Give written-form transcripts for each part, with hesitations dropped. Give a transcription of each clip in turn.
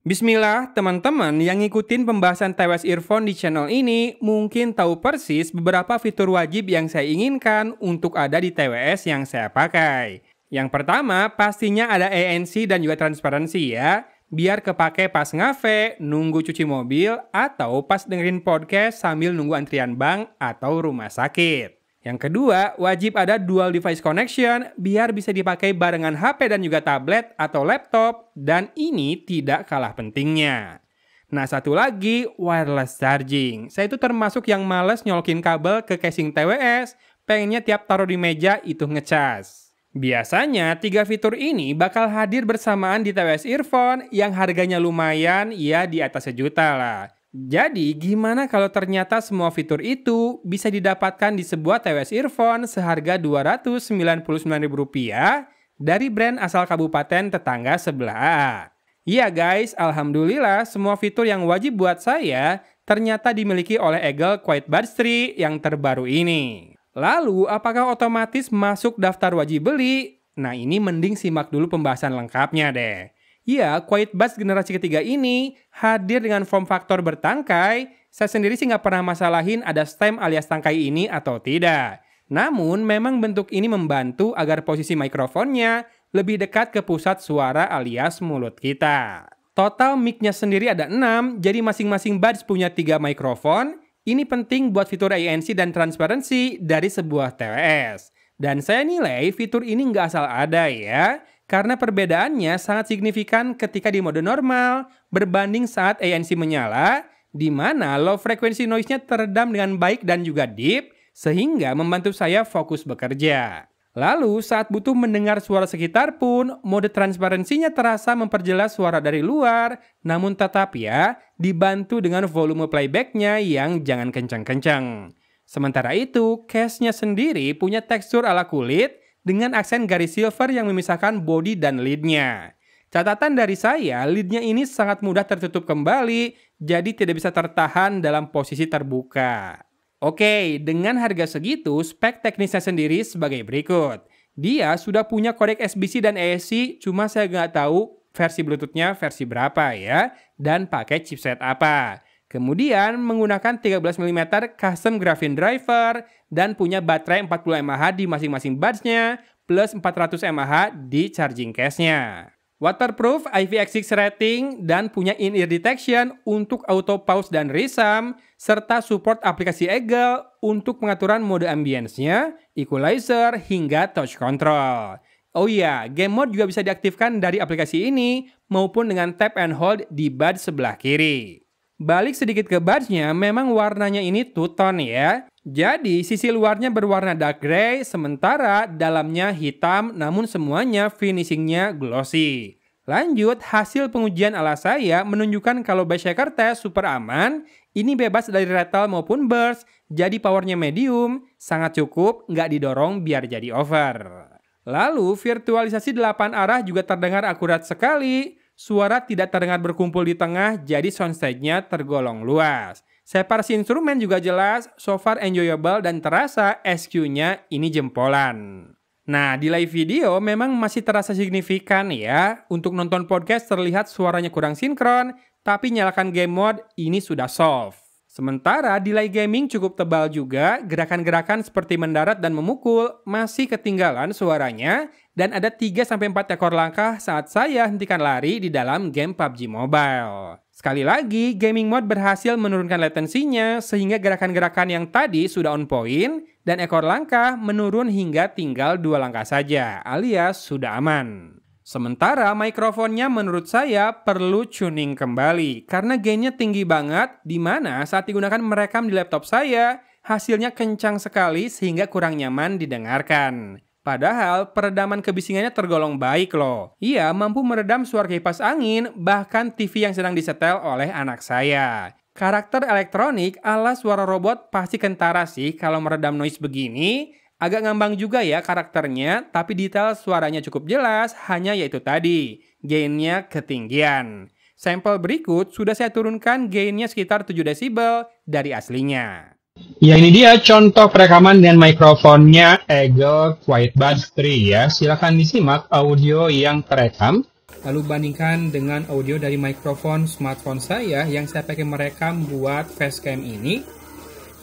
Bismillah, teman-teman yang ngikutin pembahasan TWS Earphone di channel ini mungkin tahu persis beberapa fitur wajib yang saya inginkan untuk ada di TWS yang saya pakai. Yang pertama, pastinya ada ANC dan juga transparansi ya, biar kepake pas ngafe, nunggu cuci mobil, atau pas dengerin podcast sambil nunggu antrian bank atau rumah sakit. Yang kedua, wajib ada dual device connection biar bisa dipakai barengan HP dan juga tablet atau laptop, dan ini tidak kalah pentingnya. Nah, satu lagi, wireless charging. Saya itu termasuk yang males nyolokin kabel ke casing TWS, pengennya tiap taruh di meja itu ngecas. Biasanya, 3 fitur ini bakal hadir bersamaan di TWS Earphone yang harganya lumayan, ya di atas 1 juta lah. Jadi, gimana kalau ternyata semua fitur itu bisa didapatkan di sebuah TWS Earphone seharga Rp299.000 dari brand asal kabupaten tetangga sebelah? Iya guys, alhamdulillah semua fitur yang wajib buat saya ternyata dimiliki oleh Eagle Quiet Buds 3 yang terbaru ini. Lalu, apakah otomatis masuk daftar wajib beli? Nah, ini mending simak dulu pembahasan lengkapnya deh. Ya, Quiet Buds generasi ketiga ini hadir dengan form faktor bertangkai. Saya sendiri sih nggak pernah masalahin ada stem alias tangkai ini atau tidak. Namun, memang bentuk ini membantu agar posisi mikrofonnya lebih dekat ke pusat suara alias mulut kita. Total mic-nya sendiri ada 6, jadi masing-masing buds punya 3 mikrofon. Ini penting buat fitur ANC dan transparansi dari sebuah TWS. Dan saya nilai fitur ini nggak asal ada ya. Karena perbedaannya sangat signifikan ketika di mode normal berbanding saat ANC menyala, di mana low frequency noise-nya teredam dengan baik dan juga deep, sehingga membantu saya fokus bekerja. Lalu saat butuh mendengar suara sekitar pun, mode transparansinya terasa memperjelas suara dari luar, namun tetap ya, dibantu dengan volume playback-nya yang jangan kencang-kencang. Sementara itu, case-nya sendiri punya tekstur ala kulit, dengan aksen garis silver yang memisahkan body dan lid-nya. Catatan dari saya, lid-nya ini sangat mudah tertutup kembali, jadi tidak bisa tertahan dalam posisi terbuka. Oke, dengan harga segitu, spek teknisnya sendiri sebagai berikut. Dia sudah punya kodek SBC dan AAC, cuma saya nggak tahu versi Bluetooth-nya versi berapa ya, dan pakai chipset apa. Kemudian menggunakan 13mm custom graphene driver dan punya baterai 40 mAh di masing-masing buds-nya plus 400 mAh di charging case-nya. Waterproof IPX6 rating dan punya in-ear detection untuk auto pause dan resum serta support aplikasi Eagle untuk pengaturan mode ambience-nya, equalizer hingga touch control. Oh iya, game mode juga bisa diaktifkan dari aplikasi ini maupun dengan tap and hold di buds sebelah kiri. Balik sedikit ke buds-nya, memang warnanya ini two-tone ya. Jadi, sisi luarnya berwarna dark gray, sementara dalamnya hitam, namun semuanya finishingnya glossy. Lanjut, hasil pengujian ala saya menunjukkan kalau bass shaker test super aman, ini bebas dari rattle maupun burst, jadi powernya medium, sangat cukup, nggak didorong biar jadi over. Lalu, virtualisasi 8 arah juga terdengar akurat sekali. Suara tidak terdengar berkumpul di tengah, jadi soundstage-nya tergolong luas. Separasi instrumen juga jelas, so far enjoyable dan terasa SQ-nya ini jempolan. Nah, di live video memang masih terasa signifikan ya. Untuk nonton podcast terlihat suaranya kurang sinkron, tapi nyalakan game mode ini sudah soft. Sementara delay gaming cukup tebal juga, gerakan-gerakan seperti mendarat dan memukul masih ketinggalan suaranya, dan ada 3-4 ekor langkah saat saya hentikan lari di dalam game PUBG Mobile. Sekali lagi, gaming mode berhasil menurunkan latensinya sehingga gerakan-gerakan yang tadi sudah on point, dan ekor langkah menurun hingga tinggal 2 langkah saja, alias sudah aman. Sementara mikrofonnya menurut saya perlu tuning kembali karena gainnya tinggi banget, di mana saat digunakan merekam di laptop saya hasilnya kencang sekali sehingga kurang nyaman didengarkan. Padahal peredaman kebisingannya tergolong baik loh. Ia mampu meredam suara kipas angin bahkan TV yang sedang disetel oleh anak saya. Karakter elektronik ala suara robot pasti kentara sih kalau meredam noise begini. Agak ngambang juga ya karakternya, tapi detail suaranya cukup jelas, hanya yaitu tadi, gainnya ketinggian. Sampel berikut sudah saya turunkan gainnya sekitar 7 desibel dari aslinya. Ya, ini dia contoh perekaman dengan mikrofonnya Eagle Quiet Buds 3 ya. Silakan disimak audio yang terekam. lalu bandingkan dengan audio dari mikrofon smartphone saya yang saya pakai merekam buat facecam ini,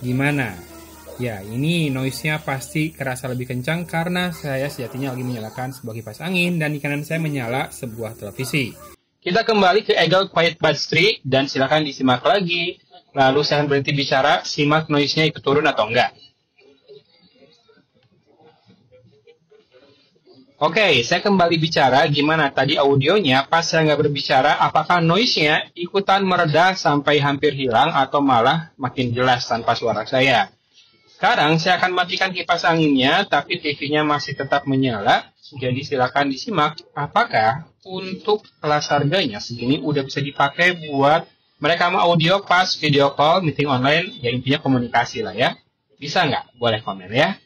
gimana? Ya, ini noise-nya pasti kerasa lebih kencang karena saya sejatinya lagi menyalakan sebuah kipas angin dan di kanan saya menyala sebuah televisi. Kita kembali ke Eagle Quiet Buds 3 dan silakan disimak lagi. Lalu saya berhenti bicara, simak noise-nya ikut turun atau enggak. Oke, saya kembali bicara gimana tadi audionya pas saya nggak berbicara, apakah noise-nya ikutan mereda sampai hampir hilang atau malah makin jelas tanpa suara saya. Sekarang saya akan matikan kipas anginnya, tapi TV-nya masih tetap menyala. Jadi silakan disimak apakah untuk kelas harganya segini udah bisa dipakai buat merekam audio pas video call, meeting online, ya intinya komunikasi lah ya. Bisa nggak? Boleh komen ya.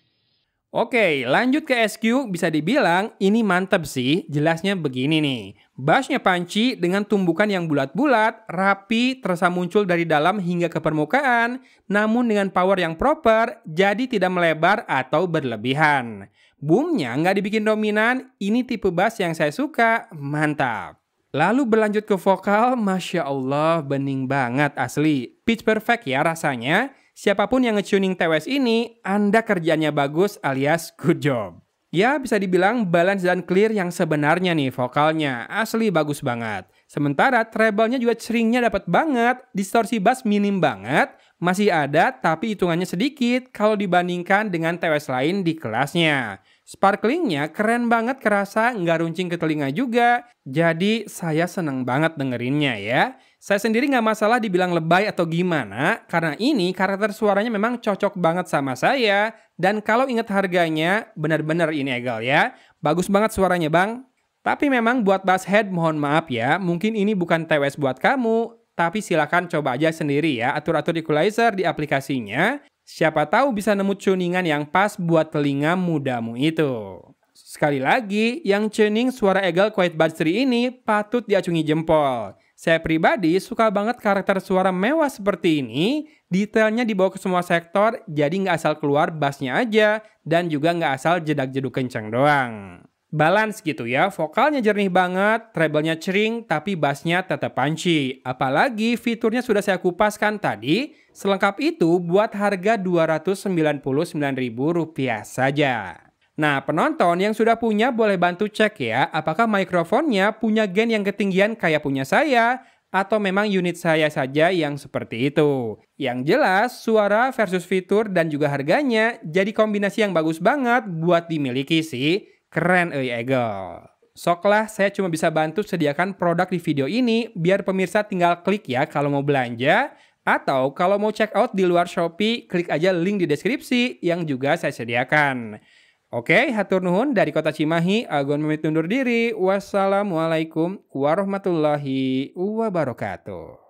Oke, lanjut ke SQ, bisa dibilang ini mantep sih, jelasnya begini nih. Bassnya panci dengan tumbukan yang bulat-bulat, rapi, terasa muncul dari dalam hingga ke permukaan, namun dengan power yang proper, jadi tidak melebar atau berlebihan. Boomnya nggak dibikin dominan, ini tipe bass yang saya suka, mantap. Lalu berlanjut ke vokal, Masya Allah, bening banget asli. Pitch perfect ya rasanya. Siapapun yang nge-tuning TWS ini, Anda kerjaannya bagus alias good job. Ya, bisa dibilang balance dan clear yang sebenarnya nih vokalnya. Asli bagus banget. Sementara treble-nya juga ceringnya dapat banget. Distorsi bass minim banget. Masih ada tapi hitungannya sedikit kalau dibandingkan dengan TWS lain di kelasnya. Sparklingnya keren banget kerasa, nggak runcing ke telinga juga. Jadi saya seneng banget dengerinnya ya. Saya sendiri nggak masalah dibilang lebay atau gimana, karena ini karakter suaranya memang cocok banget sama saya. Dan kalau inget harganya, benar-benar ini Eagle ya. Bagus banget suaranya bang. Tapi memang buat bass head mohon maaf ya, mungkin ini bukan TWS buat kamu. Tapi silakan coba aja sendiri ya, atur-atur equalizer di aplikasinya. Siapa tahu bisa nemu tuningan yang pas buat telinga mudamu itu. Sekali lagi, yang tuning suara Eagle Quiet Buds 3 ini patut diacungi jempol. Saya pribadi suka banget karakter suara mewah seperti ini, detailnya dibawa ke semua sektor, jadi nggak asal keluar bassnya aja, dan juga nggak asal jedak-jeduk kenceng doang. Balance gitu ya, vokalnya jernih banget, treble-nya cering, tapi bassnya tetap punchy. Apalagi fiturnya sudah saya kupaskan tadi, selengkap itu buat harga Rp299.000 saja. Nah, penonton yang sudah punya boleh bantu cek ya, apakah mikrofonnya punya gain yang ketinggian kayak punya saya, atau memang unit saya saja yang seperti itu. Yang jelas, suara versus fitur dan juga harganya jadi kombinasi yang bagus banget buat dimiliki sih. Keren Eagle. Soklah, saya cuma bisa bantu sediakan produk di video ini, biar pemirsa tinggal klik ya kalau mau belanja, atau kalau mau check out di luar Shopee, klik aja link di deskripsi yang juga saya sediakan. Oke, hatur nuhun dari Kota Cimahi, Agon pamit undur diri. Wassalamualaikum warahmatullahi wabarakatuh.